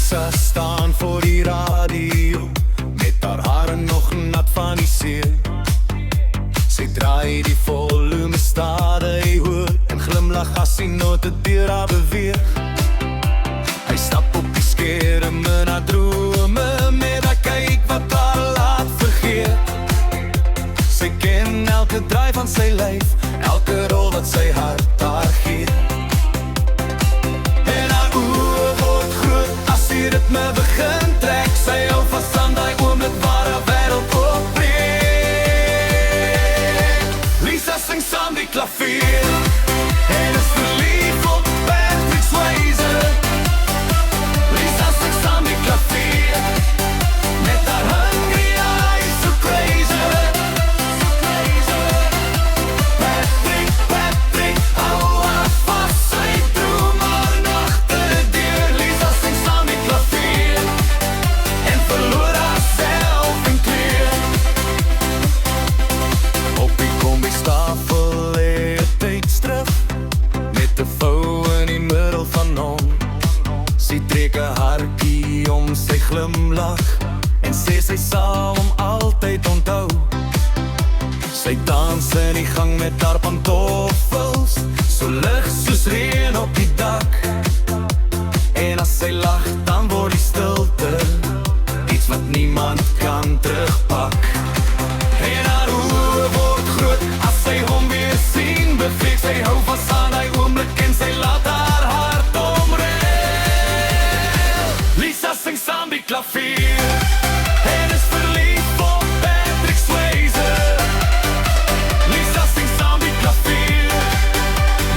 Lisa staan voor die radio, met haar hare nog nat van die see. Sy draai die volume stadig hoor en glimlach as die note deur haar beweeg. Hy stap op die skerm in haar drome, met haar kyk wat haar laat vergeet. Sy ken elke draai van sy lyf, elke rol wat sy hart haar gee. En haar oë word groot as die ritme begin trek. Sy hou vast aan die oomblik waar haar wêreld opbreek. Lisa sing saam die klavier en is verlief op Patrick Swayze. Lisa sing saam die klavier met haar hungry eyes, so crazy. Patrick, hou haar vast, sy droom haar nagte deur. Lisa sing saam die klavier en verloor haarself in kleur. Op die kombiestafel lê 'n tydskrif met 'n vou in die middel van hom. Sy trek 'n hartjie om sy glimlach en sê sy sal hom altyd onthou. Sy dans in die gang met haar pantoffels, so lig soos reën op die dak. En as sy lag, dan word die stilte iets wat niemand kan terugpak. En haar oë word groot as sy hom weer sien, bevrees sy hou vast aan die oomblik en sy laat haar hart omreel. Lisa sing saam die klavier en is verlief op Patrick Swayze. Lisa sing saam die klavier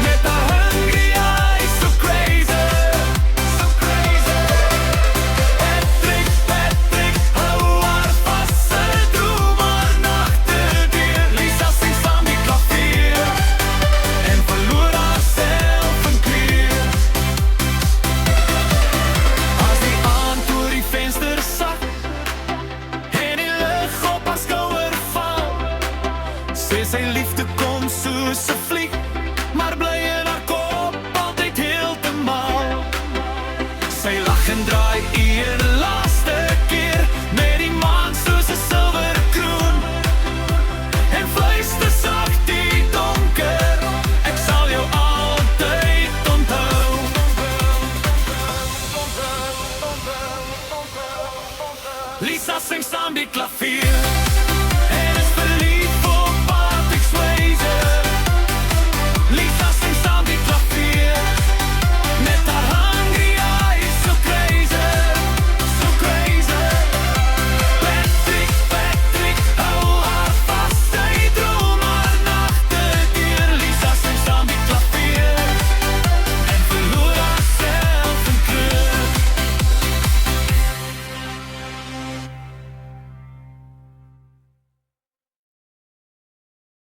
met haar hungry eyes, so crazy, so crazy. Patrick, hou haar vast, sy droom haar nagte deur. Lisa sing saam die klavier en verloor haarself in kleur. As die aand oor die venster sak en die lig op haar skouer val, sê sy liefde kom soos 'n vlieg, maar bly in haar kop altyd heeltemal. Sy lag en draai een laaste keer met die maan soos 'n silwer kroon en fluister sag die donker, ek sal jou altyd onthou. Lisa sing saam die klavier